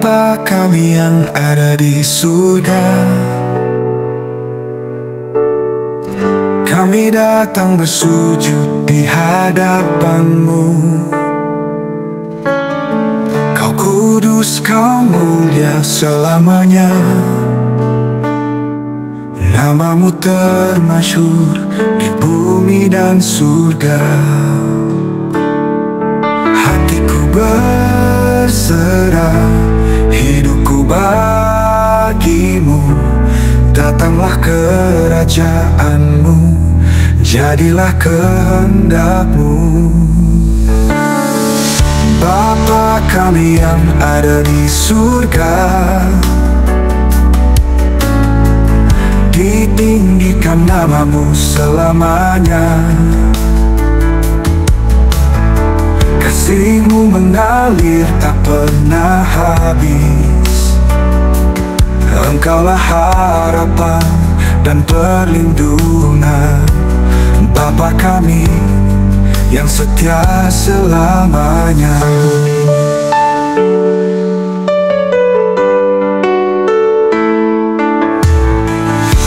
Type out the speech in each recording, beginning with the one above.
Bapa kami yang ada di surga, kami datang bersujud di hadapan-Mu. Kau kudus, Kau mulia selamanya. Nama-Mu termasyhur di bumi dan surga. Hatiku berserah, hidupku bagi-Mu. Datanglah kerajaan-Mu, jadilah kehendak-Mu. Bapa kami yang ada di surga, ditinggikan nama-Mu selamanya. Kasih-Mu mengalir tak pernah habis. Engkaulah harapan dan perlindungan, Bapa kami yang setia selamanya.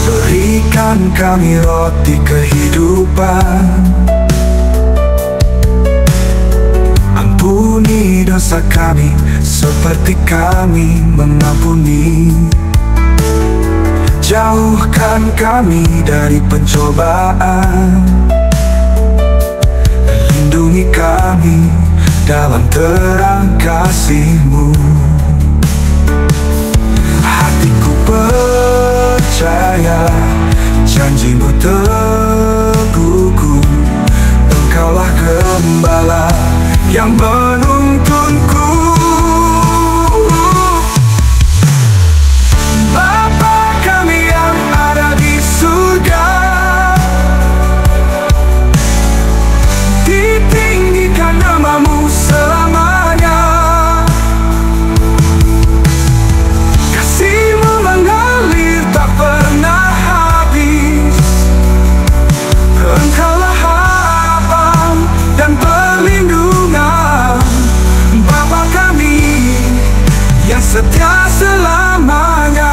Berikan kami roti kehidupan, ampuni dosa kami seperti kami mengampuni. Jauhkan kami dari pencobaan, lindungi kami dalam terang kasih-Mu. Hatiku percaya, janji-Mu teguhku. Engkaulah gembala yang menuntunku. Bapa kami yang ada di surga, ditinggikan nama-Mu selamanya. Kasih-Mu mengalir tak pernah habis. Engkaulah harapan dan perlindungan, Bapa kami yang setia selamanya.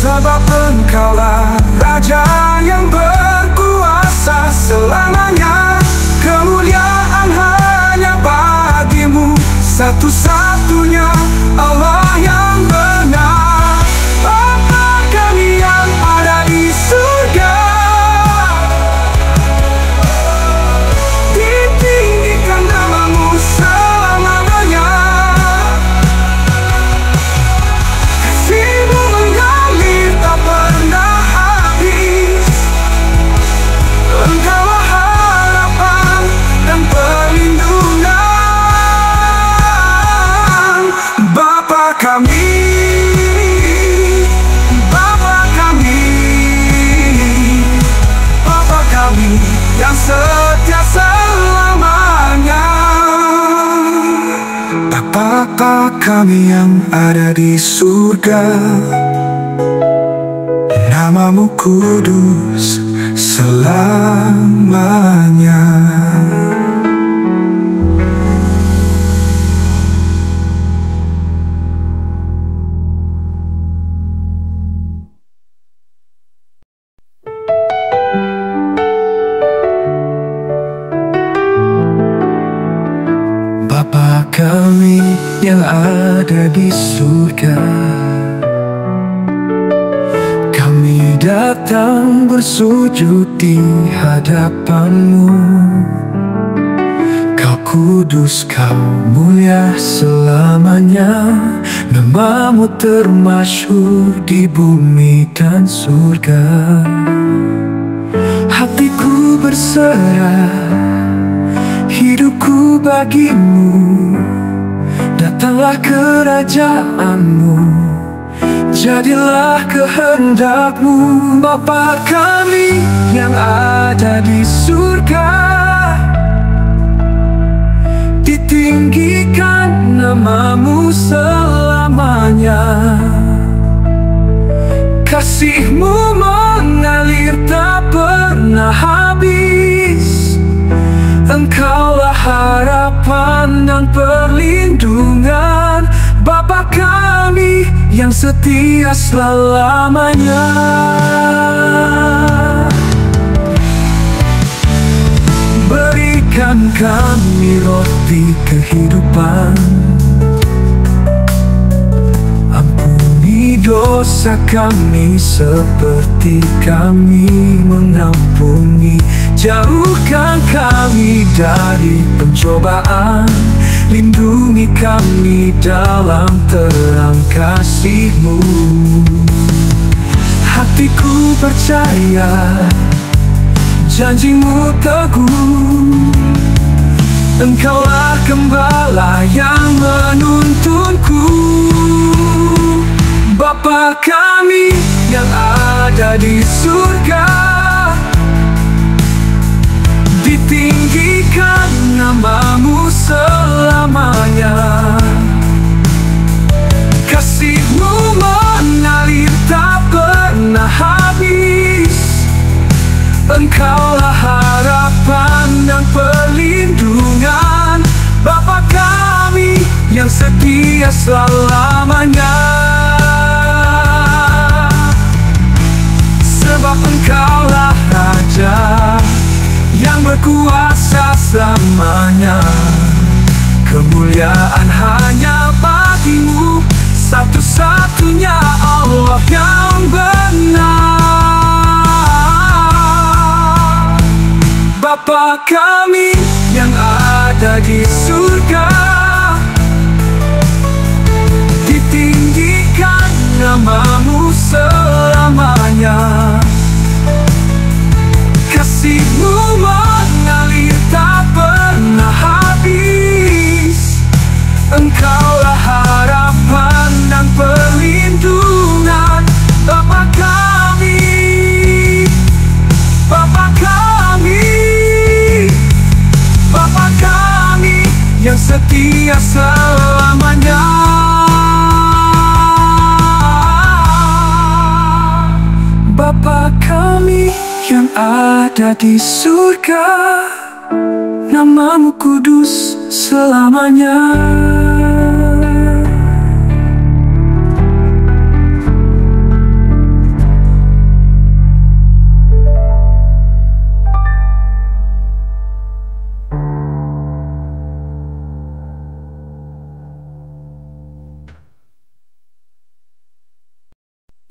Sebab Engkaulah Raja yang berkuasa selamanya. Kemuliaan hanya bagi-Mu, satu-satunya Allah yang benar. Bapa kami yang ada di surga, ditinggikan nama-Mu selamanya. Kasih-Mu mengalir tak pernah habis. Engkaulah harapan dan perlindungan, Bapa kami, Bapa kami, Bapa kami yang setia selamanya. Bapa kami yang ada di surga, nama-Mu kudus selamanya. Bapa kami yang ada di surga, kami datang bersujud di hadapan-Mu. Kau kudus, Kau mulia selamanya. Nama-Mu termasyhur di bumi dan surga. Hatiku berserah, hidupku bagi-Mu. Datanglah kerajaan-Mu, jadilah kehendak-Mu. Bapa kami yang ada di surga, ditinggikan nama-Mu selamanya. Kasih-Mu mengalir tak pernah habis. Engkaulah harapan dan setia selamanya. Berikan kami roti kehidupan, ampuni dosa kami seperti kami mengampuni. Jauhkan kami dari pencobaan, lindungi kami dalam terang kasih-Mu. Hatiku percaya, janji-Mu teguh, Engkaulah gembala yang menuntunku. Bapa kami yang ada di surga, ditinggikan nama-Mu selamanya. Kasih-Mu mengalir tak pernah habis, Engkaulah harapan dan perlindungan. Bapa kami yang setia selamanya. Sebab Engkaulah Raja yang berkuasa selamanya. Kemuliaan hanya bagi-Mu, satu-satunya Allah yang benar. Bapa kami yang ada di surga, ditinggikan nama-Mu selamanya. Kasih-Mu mengalir tak pernah habis, Engkaulah harapan dan perlindungan. Bapa kami, Bapa kami, Bapa kami yang setia selamanya. Bapa kami yang ada di surga, nama-Mu kudus selamanya.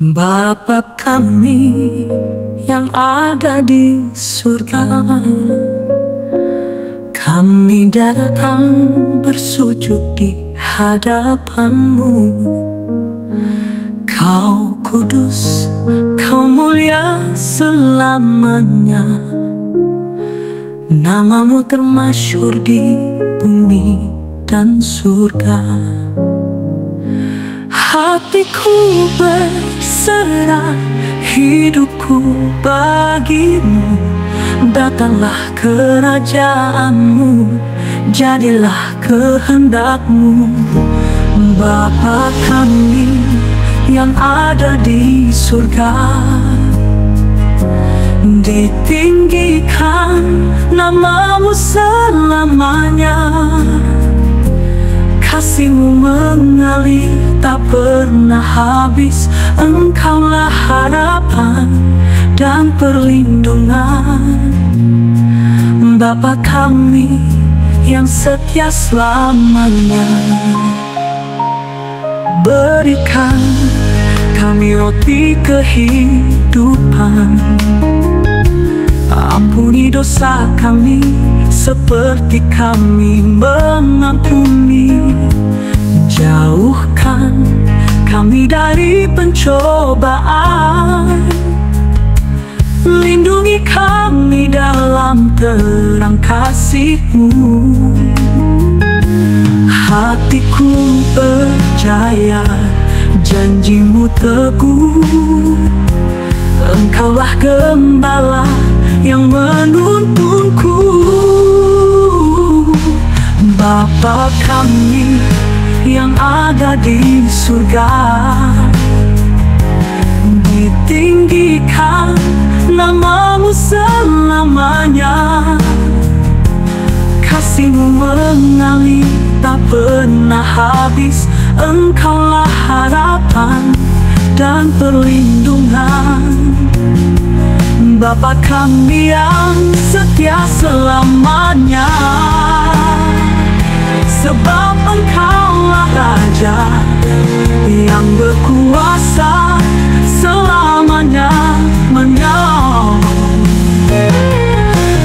Bapa kami yang ada di surga, kami datang bersujud di hadapan-Mu. Kau kudus, Kau mulia selamanya. Nama-Mu termasyhur di bumi dan surga. Hatiku berserah, hidupku bagi-Mu. Datanglah kerajaan-Mu, jadilah kehendak-Mu. Bapa kami yang ada di surga, ditinggikan nama-Mu selamanya. Kasih-Mu mengalir tak pernah habis, Engkaulah harapan dan perlindungan. Bapa kami yang setia selamanya. Berikan kami roti kehidupan, ampuni dosa kami seperti kami mengampuni. Jauhkan kami dari pencobaan, lindungi kami dalam terang kasih-Mu. Hatiku percaya, janji-Mu teguh, Engkaulah gembala yang menuntunku. Bapa kami yang ada di surga, ditinggikan nama-Mu selamanya. Kasih-Mu mengalir tak pernah habis, Engkaulah harapan dan perlindungan, Bapa kami yang setia selamanya. Sebab Engkaulah Raja yang berkuasa selamanya.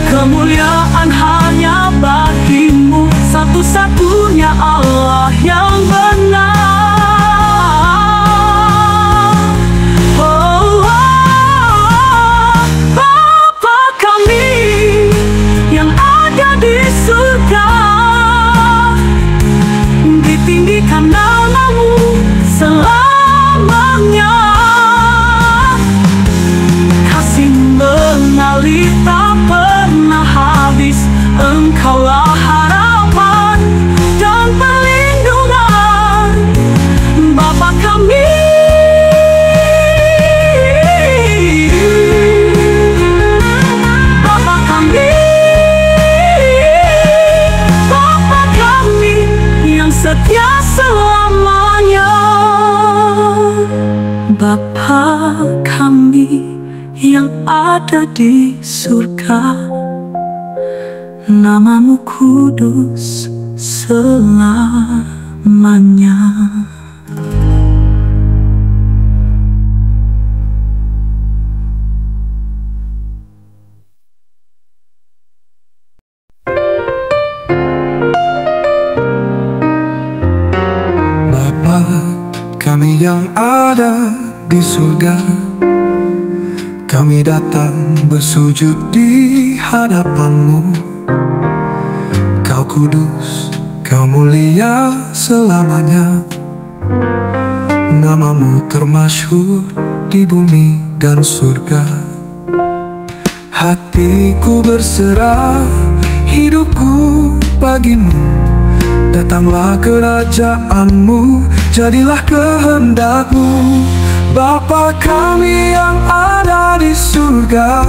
Kemuliaan hanya bagimu, satu-satunya Allah yang benar. Bapa kami yang ada di surga, ditinggikan namamu selamanya. Kasih mengalir tak pernah habis, Engkaulah harapan dan perlindungan, Bapa kami. Bapa kami, Bapa kami yang setia selamanya. Bapa kami yang ada di surga, namamu kudus selamanya. Bapa kami yang ada di surga, kami datang bersujud di hadapanmu. Kau kudus, kau mulia selamanya. Namamu termasyhur di bumi dan surga. Hatiku berserah, hidupku bagimu. Datanglah kerajaanmu, jadilah kehendakmu. Bapa kami yang ada di surga,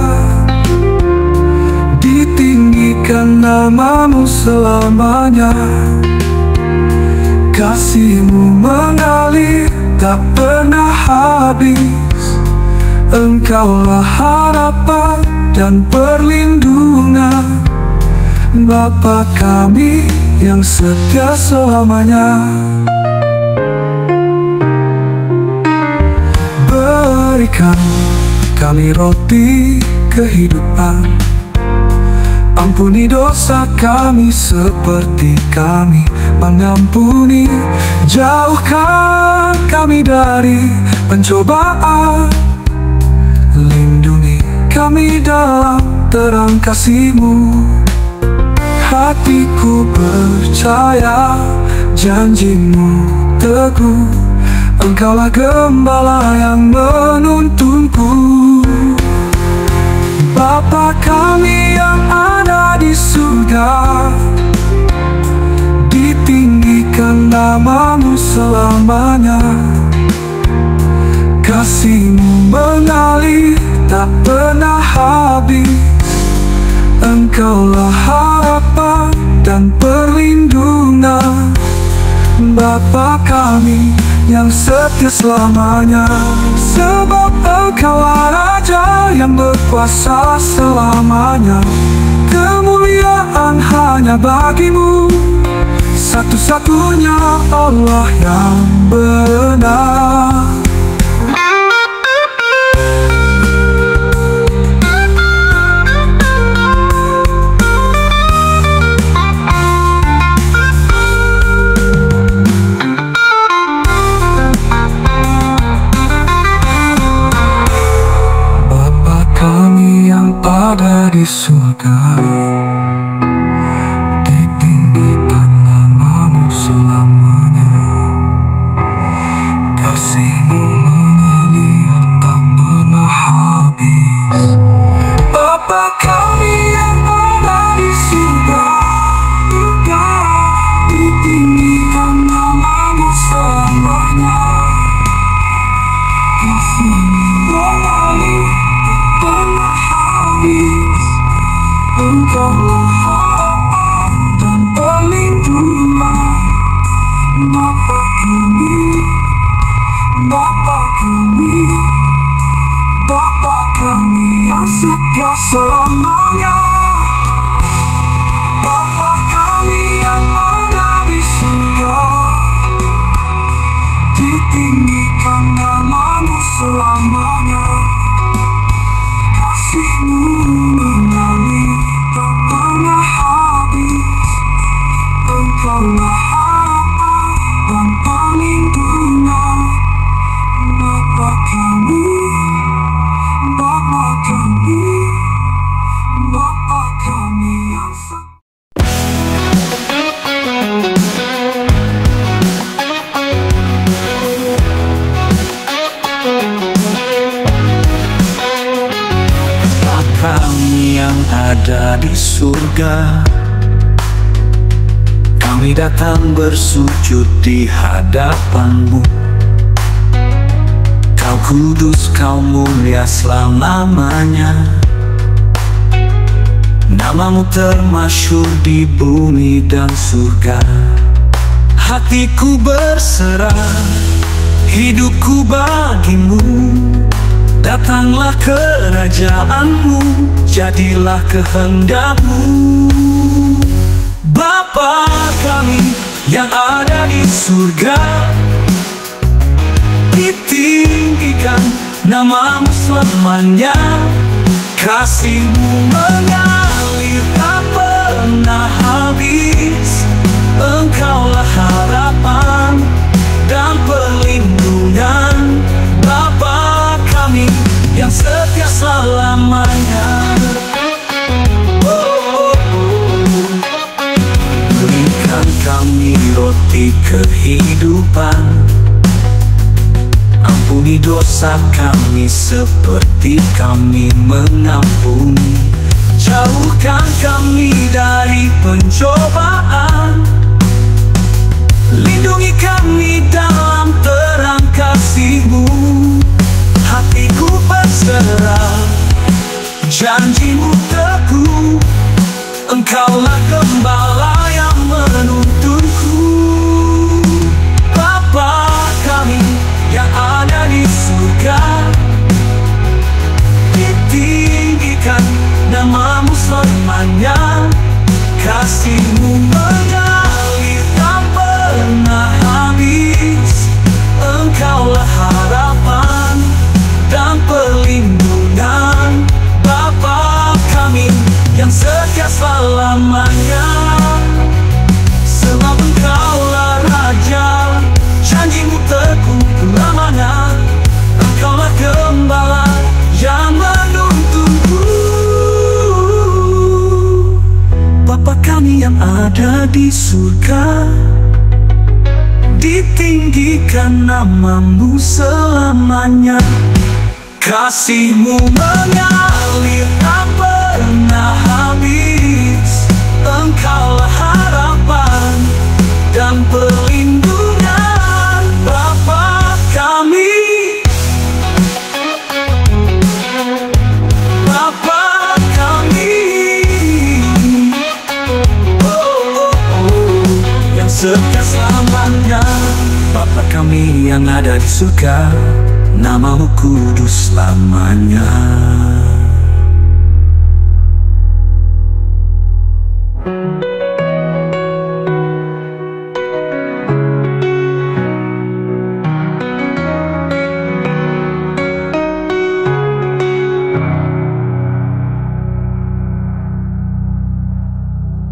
ditinggikan namamu selamanya. Kasih-Mu mengalir tak pernah habis, Engkaulah harapan dan perlindungan, Bapa kami yang setia selamanya. Berikan kami roti kehidupan, ampuni dosa kami seperti kami mengampuni. Jauhkan kami dari pencobaan, lindungi kami dalam terang kasih-Mu. Hatiku percaya, janji-Mu teguh, Engkaulah gembala yang menuntunku. Bapa kami yang ada di surga, ditinggikan namamu selamanya. Kasih-Mu mengalir tak pernah habis, Engkaulah harapan dan perlindungan, Bapa kami yang setia selamanya. Sebab Engkaulah Raja yang berkuasa selamanya. Kemuliaan hanya bagimu, satu-satunya Allah yang benar. Ada di surga, ditinggikan namamu selamanya. Kasih-Mu mengalir tak pernah habis. Bapa kami yang ada di surga, ditinggikan namamu selamanya. Kasih-Mu mengalir tak pernah habis, selamanya. Bapa kami yang ada di surga, ditinggikan namamu selamanya. Kasih-Mu mengalir tak pernah habis. Engkaulah harapan dan perlindungan. Bapa kami, Bapa kami, Bapa kami yang Kami yang ada di surga, kami datang bersujud di hadapan-Mu. Kau kudus, Kau mulia selamanya. Namamu termasyhur di bumi dan surga. Hatiku berserah, hidupku bagi-Mu. Datanglah kerajaan-Mu, jadilah kehendak-Mu. Bapa kami yang ada di surga, ditinggikan namamu selamanya. Kasih-Mu mengalir tak pernah habis. Engkaulah harapan dan perlindungan. Bapa kami yang setia selamanya. Berikan kami roti kehidupan. Ampuni dosa kami seperti kami mengampuni. Jauhkan kami dari pencobaan. Lindungi kami dalam terang kasih-Mu. Hatiku berserah, janji-Mu teguh. Engkaulah gembala yang menuntunku. Bapa kami yang ada di surga, ditinggikan namamu selamanya. Kasih-Mu mengalir tak pernah habis. Engkaulah harapan dan perlindungan. Bapa kami yang setia selamanya. Sebab Engkaulah Raja, janji-Mu teguh lamanya. Engkaulah gembala yang menuntunku. Bapa kami yang ada di surga, ditinggikan namamu selamanya. Kasih-Mu mengalir tak pernah habis. Engkaulah harapan dan perlindungan. Bapa kami, Bapa kami, yang setia selamanya. Bapa kami yang ada di surga, namamu kudus selamanya.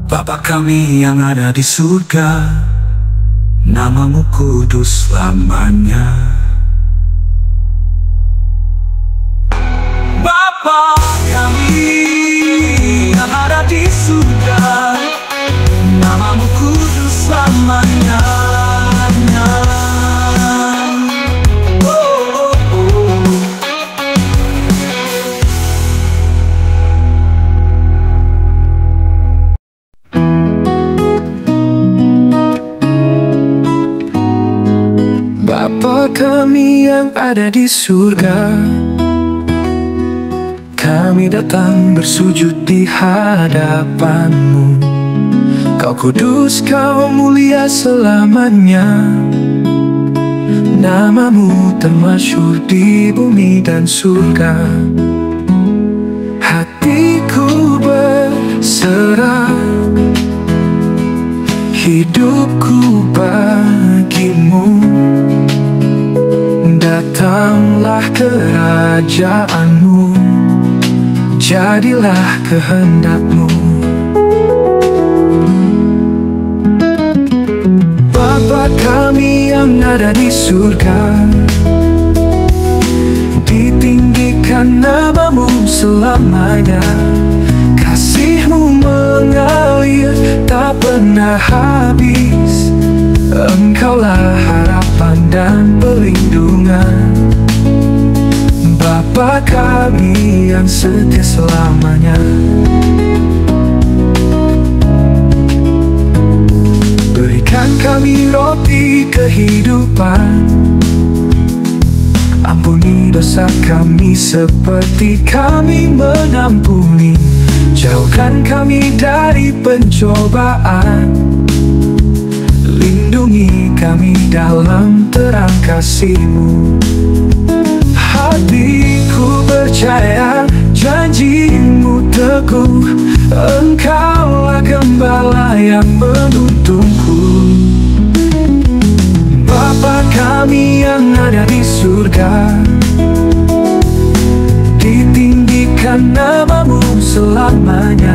Bapa kami yang ada di surga, namamu kudus selamanya. Bapa kami yang ada di surga, namamu kudus selamanya. Bapa kami yang ada di surga, kami datang bersujud di hadapan-Mu. Kau kudus, Kau mulia selamanya. Namamu termasyhur di bumi dan surga. Hati berserah hidupku bagimu. Datanglah kerajaanmu, jadilah kehendakmu. Bapa kami yang ada di surga, ditinggikan namamu selamanya. Kasih-Mu mengalir tak pernah habis. Engkaulah harapan dan perlindungan, Bapa kami yang setia selamanya. Berikan kami roti kehidupan, ampuni dosa kami seperti kami mengampuni. Jauhkan kami dari pencobaan, lindungi kami dalam terang kasih-Mu. Hatiku percaya janji-Mu teguh, Engkaulah gembala yang menuntunku. Bapa kami yang ada di surga, ditinggikan namamu selamanya.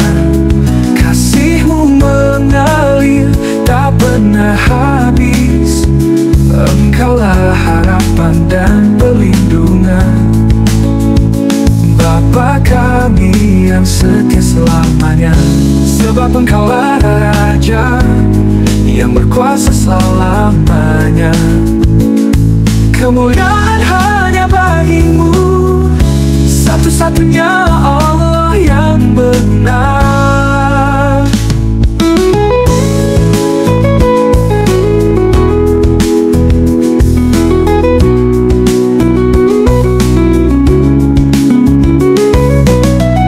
Kasih-Mu mengalir tak pernah habis. Engkaulah harapan dan perlindungan, Bapa kami yang setia selamanya. Sebab Engkaulah Raja yang berkuasa selamanya. Kemuliaan hanya bagi-Mu, satu-satunya Allah yang benar.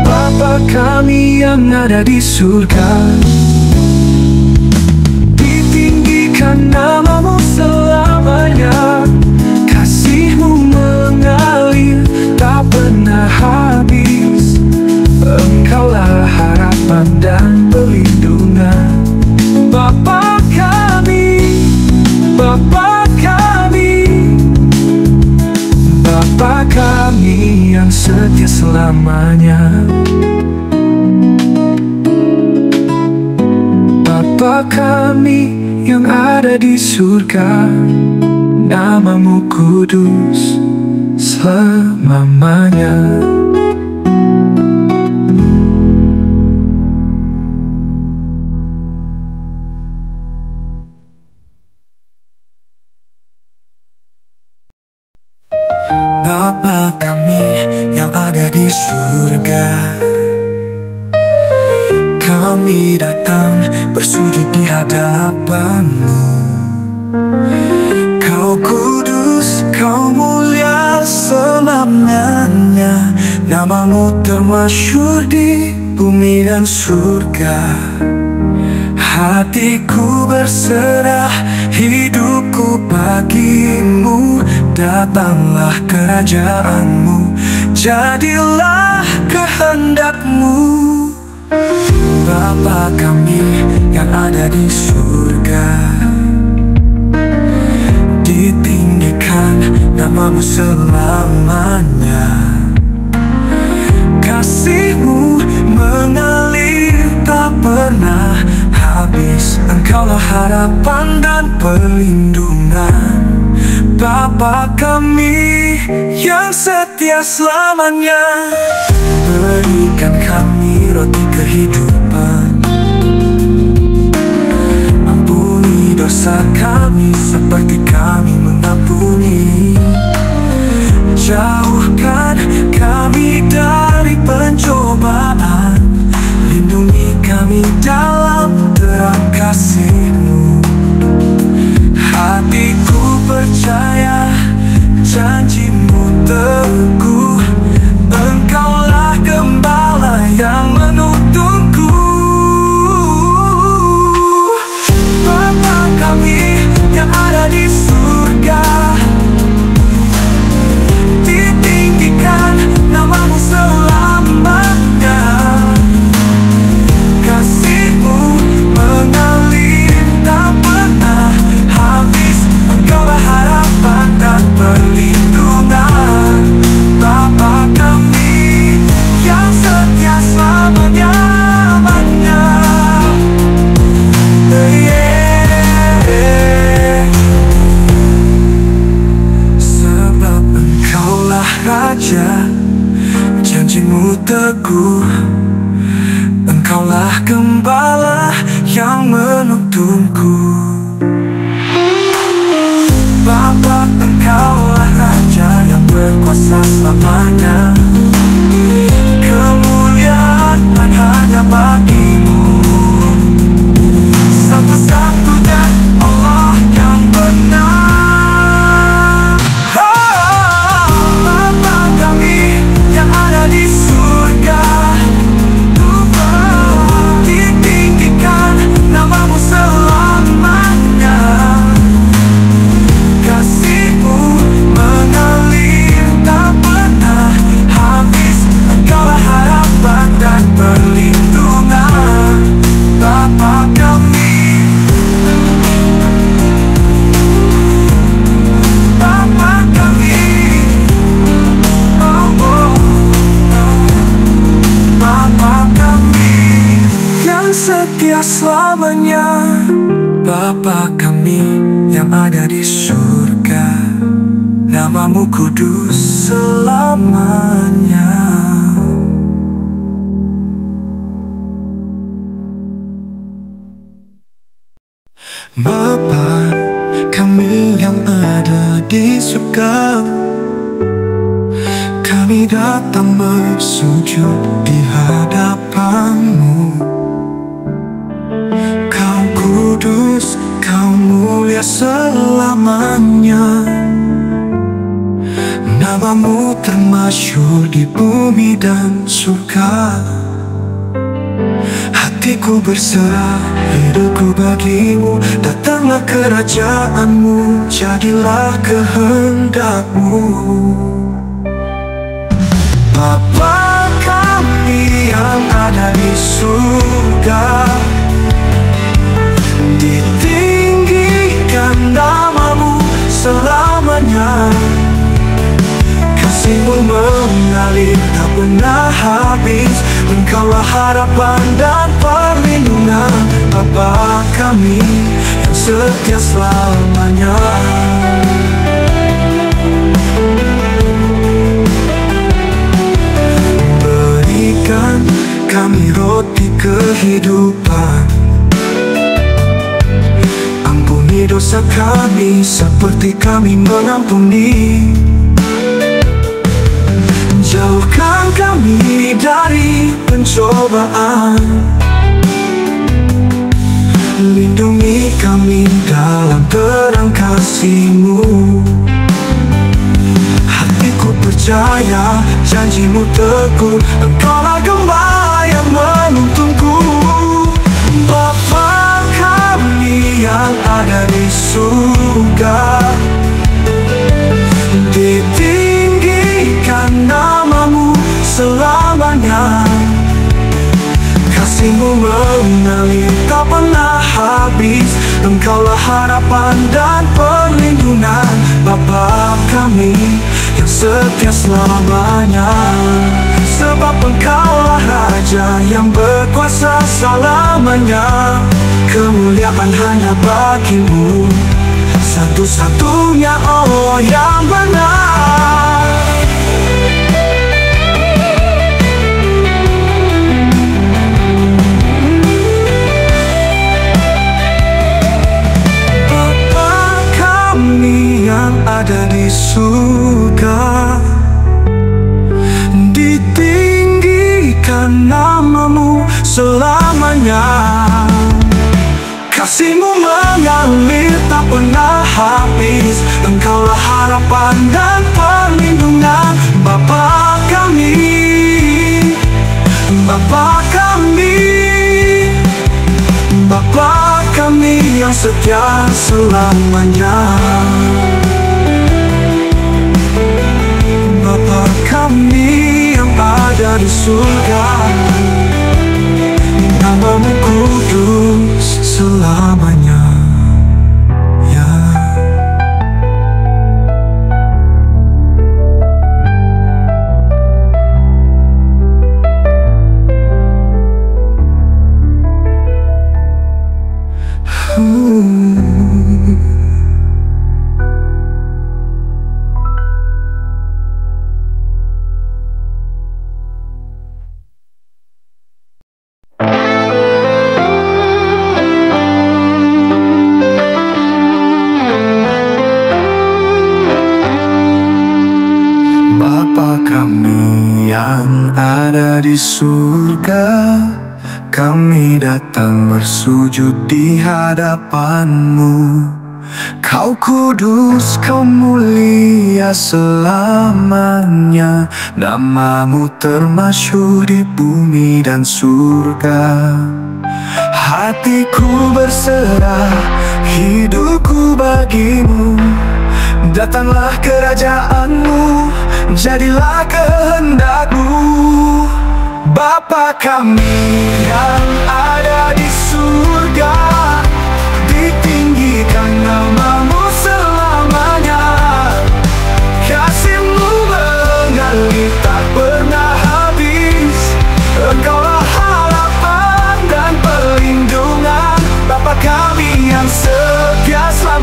Bapa kami yang ada di surga, ditinggikan namamu selamanya. Kasih-Mu mengalir tak pernah habis. Engkaulah harapan dan perlindungan, Bapa kami, Bapa kami, Bapa kami yang setia selamanya. Bapa kami yang ada di surga, namamu kudus selamanya. Bapa kami yang ada di surga, kami datang bersujud di hadapan-Mu. Kau kudus, Kau mulia selamanya. Namamu termasyhur di bumi dan surga. Hatiku berserah, hidupku bagi-Mu. Datanglah kerajaan-Mu, jadilah kehendak-Mu. Bapa kami yang ada di surga, ditinggikan namamu selamanya. Kasih-Mu mengalir tak pernah habis. Engkaulah harapan dan perlindungan, Bapa kami yang setia selamanya. Berikan kami roti kehidupan, ampuni dosa kami seperti kami mengampuni. Jauhkan kami dari pencobaan, lindungi kami dalam terang kasih-Mu. Hatiku percaya janji-Mu teguh, Engkaulah gembala yang menuntunku. Bapa kami yang ada di surga, ditinggikan namamu selamanya. Bapa kami yang ada di surga, namamu kudus selamanya. Bapa kami yang ada di surga, kami datang bersujud di hadapanmu. Kau kudus, kau mulia selamanya. Namamu termasyhur di bumi dan surga. Hatiku berserah, hidupku bagimu. Datanglah kerajaanmu, jadilah kehendakmu. Bapa kami yang ada di surga, ditinggikan namamu selamanya. Kasih-Mu mengalir tak pernah habis. Engkaulah harapan dan perlindungan. Bapa kami yang setia selamanya. Berikan kami roti kehidupan. Ampuni dosa kami seperti kami mengampuni. Jauhkan kami dari pencobaan. Lindungi kami dalam terang kasih-Mu. Hatiku percaya, janji-Mu teguh. Engkaulah gembala yang menuntunku. Bapa kami yang ada di surga, ditinggikan namamu selamanya. Kasih-Mu mengalir tak pernah habis. Engkaulah harapan dan perlindungan. Bapa kami yang setia selamanya. Sebab Engkaulah Raja yang berkuasa selamanya. Kemuliaan hanya bagi-Mu, satu-satunya Allah yang benar. Bapa kami yang ada di surga, ditinggikan namamu selamanya. Kasih-Mu mengalir tak pernah habis. Engkaulah harapan dan perlindungan. Bapa kami, Bapa kami, Bapa kami yang setia selamanya. Bapa kami yang ada di surga, namamu kudus selamanya. Ya. Bapa kami yang ada di surga, kami datang bersujud di hadapan-Mu. Kau kudus, Kau mulia selamanya. Namamu termasyhur di bumi dan surga. Hatiku berserah, hidupku bagi-Mu. Datanglah kerajaan-Mu, jadilah kehendak-Mu. Bapa kami yang ada di surga, ditinggikan namamu selamanya. Kasih-Mu mengalir tak pernah habis. Engkaulah harapan dan perlindungan. Bapa kami yang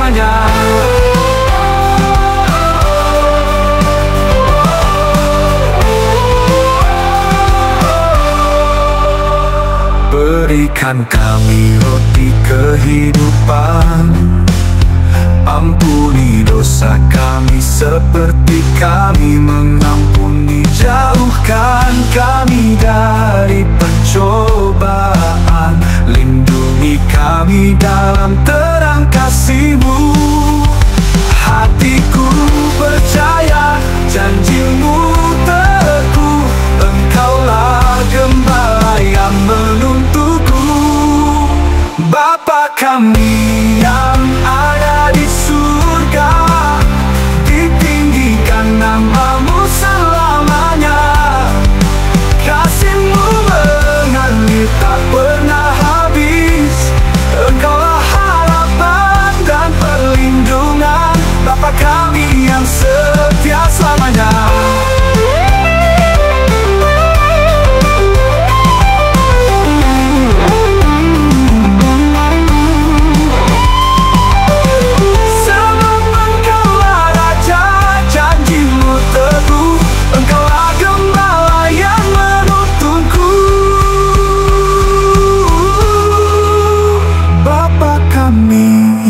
selamanya. Berikan kami roti kehidupan, ampuni dosa kami seperti kami mengampuni. Jauhkan kami dari pencobaan, lindungi kami dalam terang kasih-Mu. Hatiku percaya janji-Mu teguh, Engkaulah gembala yang menuntunku. Bapa kami yang ada di surga, ditinggikan nama-Mu selamanya. Kasih-Mu mengalir tak pernah habis, Engkaulah harapan dan perlindungan. Bapa kami yang setia selamanya.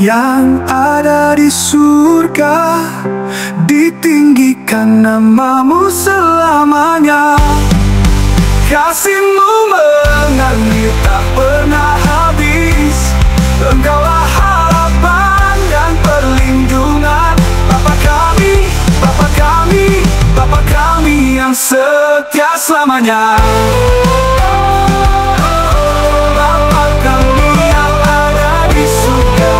Yang ada di surga, ditinggikan nama-Mu selamanya. Kasih-Mu mengalir tak pernah habis, Engkaulah harapan dan perlindungan. Bapa kami, Bapa kami, Bapa kami yang setia selamanya. Bapa kami yang ada di surga,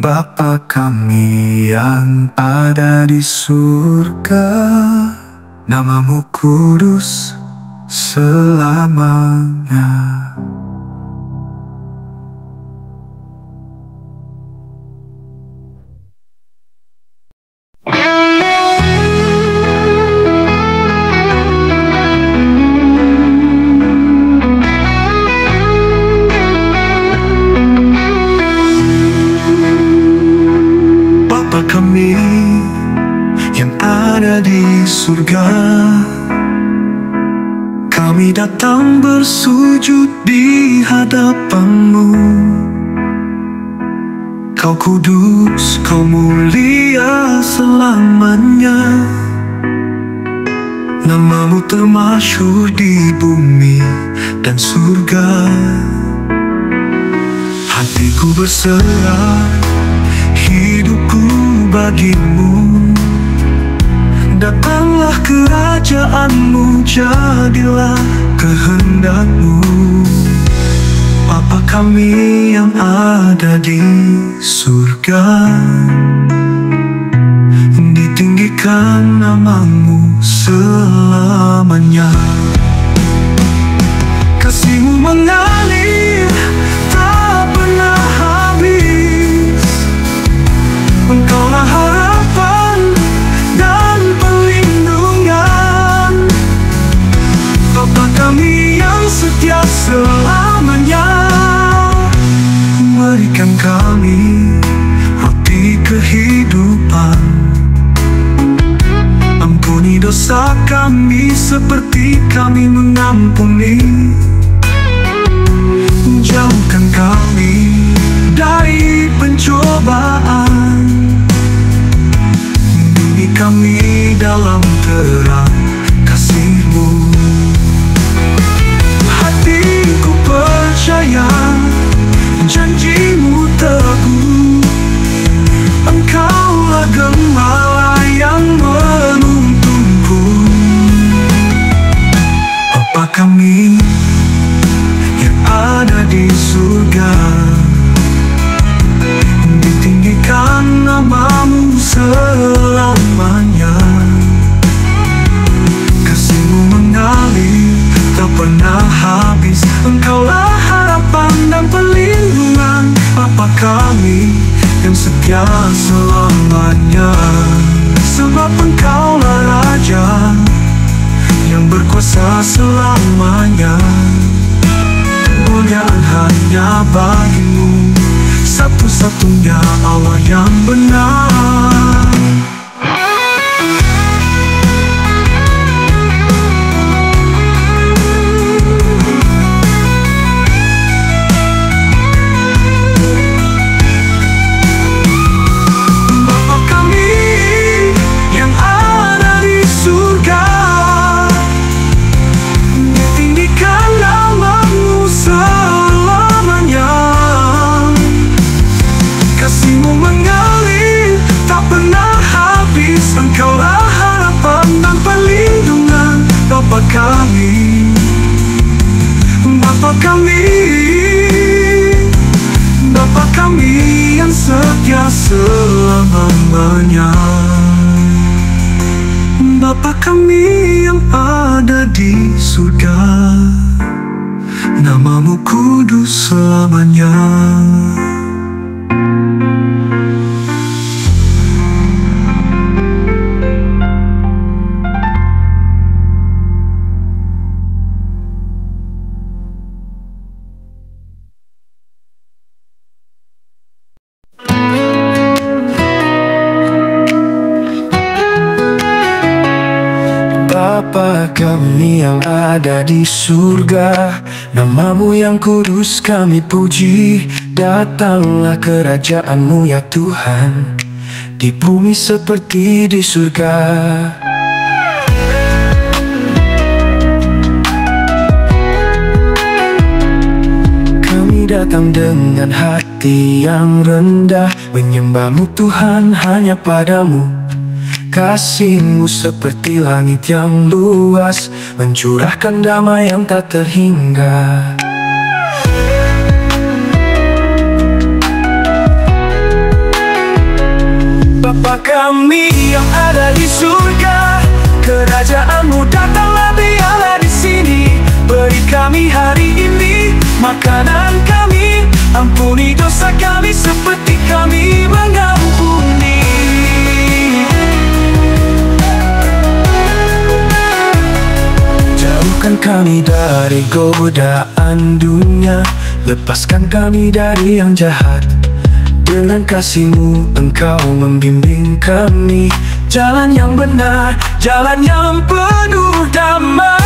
Bapa kami yang ada di surga, nama-Mu kudus selamanya. Kami yang ada di surga, kami datang bersujud di hadapan-Mu. Kau kudus, Kau mulia selamanya. Nama-Mu termasyhur di bumi dan surga. Hatiku berserah, hidupku bagi-Mu. Datanglah kerajaan-Mu, jadilah kehendak-Mu. Bapa kami yang ada di surga, ditinggikan nama-Mu selamanya. Kasih-Mu mengalir tak pernah habis, Engkaulah harapan dan perlindungan. Bapa kami yang setia selamanya. Berikan kami roti kehidupan, ampuni dosa kami seperti kami mengampuni. Jauhkan kami dari pencobaan, lindungi kami dalam terang kasih-Mu. Hatiku percaya janji-Mu teguh, Engkaulah gembala yang menuntunku. Bapa kami yang ada di surga, ditinggikan nama-Mu selamanya. Kasih-Mu kami yang setia selamanya. Sebab Engkaulah Raja yang berkuasa selamanya. Kemuliaan hanya bagimu, satu-satunya Allah yang benar. Bapa kami yang ada di surga, ditinggikan nama-Mu selamanya. Kasih-Mu mengalir tak pernah habis. Engkaulah harapan dan perlindungan. Bapa kami, Bapa kami, Bapa kami yang setia selamanya. Bapa kami yang ada di surga, nama-Mu kudus selamanya. Bapa kami yang ada di surga, nama-Mu yang kudus kami puji. Datanglah kerajaan-Mu ya Tuhan, di bumi seperti di surga. Kami datang dengan hati yang rendah, menyembah-Mu Tuhan, hanya padamu. Kasih-Mu seperti langit yang luas, mencurahkan damai yang tak terhingga. Bapa kami yang ada di surga, kerajaan-Mu datanglah biarlah di sini. Beri kami hari ini makanan kami, ampuni dosa kami seperti kami mengampuni. Jauhkan kami dari godaan dunia, lepaskan kami dari yang jahat. Dengan kasih-Mu Engkau membimbing kami, jalan yang benar, jalan yang penuh damai.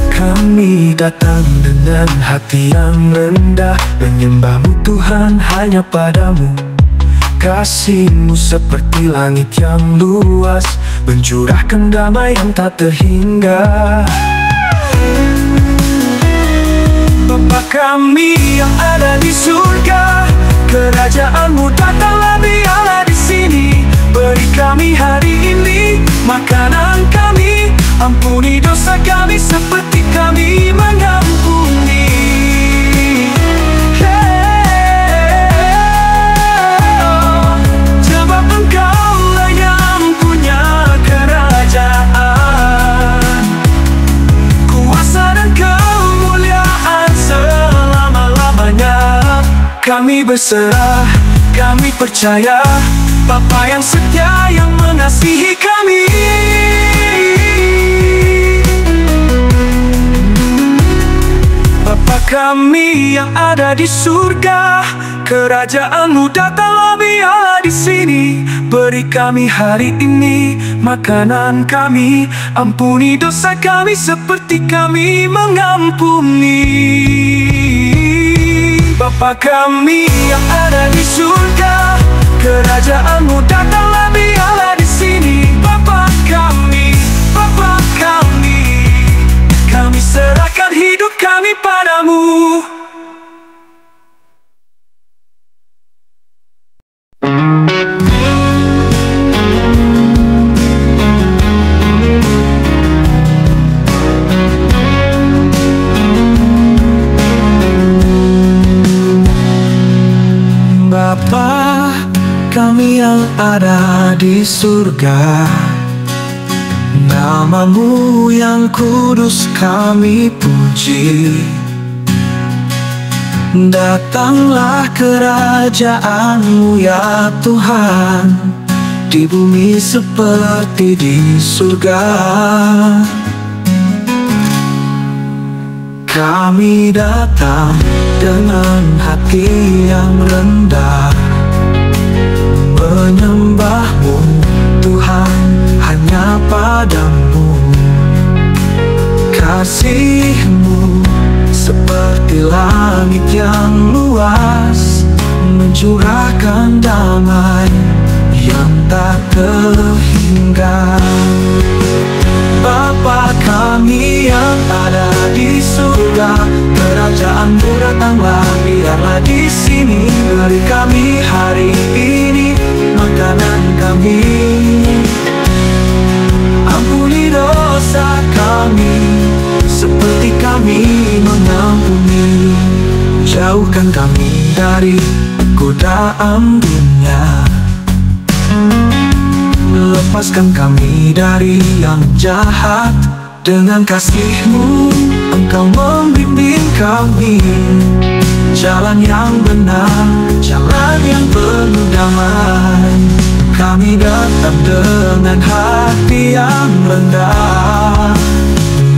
Kami datang dengan hati yang rendah, menyembah-Mu Tuhan, hanya padamu. Kasih-Mu seperti langit yang luas, mencurahkan damai yang tak terhingga. Bapa kami yang ada di surga, kerajaan-Mu datanglah biarlah di sini. Beri kami hari ini makanan kami, ampuni dosa kami seperti kami mengampuni. Sebab Engkaulah yang punya kerajaan, kuasa dan kemuliaan selama-lamanya. Kami berserah, kami percaya, Bapa yang setia yang mengasihi kami. Bapa kami yang ada di surga, kerajaan-Mu datanglah biarlah di sini. Beri kami hari ini makanan kami, ampuni dosa kami seperti kami mengampuni. Bapa kami yang ada di surga, kerajaan-Mu datanglah biarlah di sini. Bapa kami, kami serahkan hidup kami padamu. Bapa kami yang ada di surga, Nama-Mu yang kudus kami puji. Datanglah kerajaan-Mu ya Tuhan, di bumi seperti di surga. Kami datang dengan hati yang rendah, menyembah-Mu Tuhan, hanya Padamu. Kasih-Mu seperti langit yang luas, mencurahkan damai yang tak terhingga. Bapa kami yang ada di surga, kerajaan-Mu datanglah, biarlah di sini. Beri kami hari ini makanan kami. Ampuni dosa kami seperti kami mengampuni. Jauhkan kami dari godaan dunia, lepaskan kami dari yang jahat. Dengan kasih-Mu Engkau membimbing kami, jalan yang benar, jalan yang penuh damai. Kami datang dengan hati yang rendah,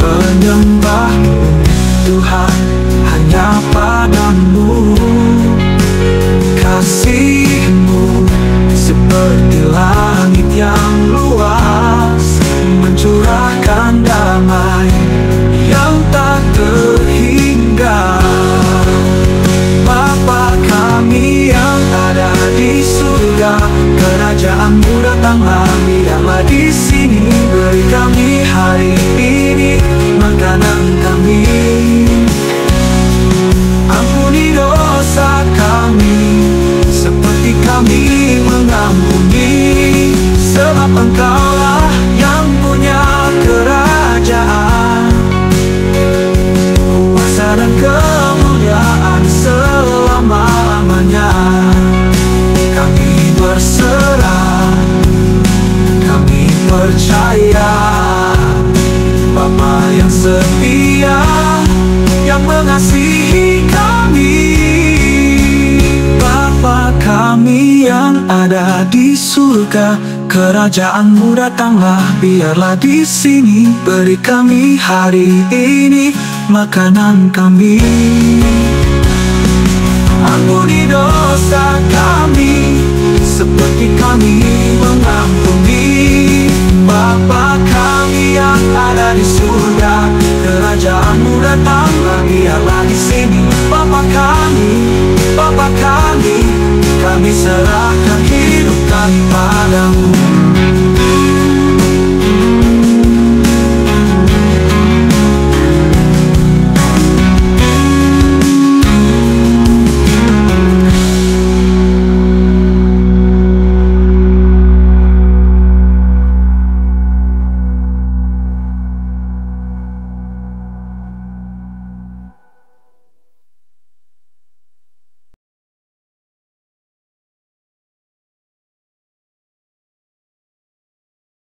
menyembah-Mu Tuhan, hanya Padamu. Kasih-Mu seperti langit yang luas, mencurahkan damai yang tak terhingga. Bapa kami yang ada di surga, kerajaan-Mu datanglah, biarlah di sini. Beri kami hari ini makanan kami. Ampuni dosa kami seperti kami mengampuni. Sebab Engkau-lah yang punya kerajaan, kuasa dan kemuliaan selama-lamanya. Kami berserah, kami percaya, Bapa yang setia, yang mengasihi kami. Bapa kami yang ada di surga, kerajaan-Mu datanglah, biarlah di sini. Beri kami hari ini makanan kami. Ampuni dosa kami seperti kami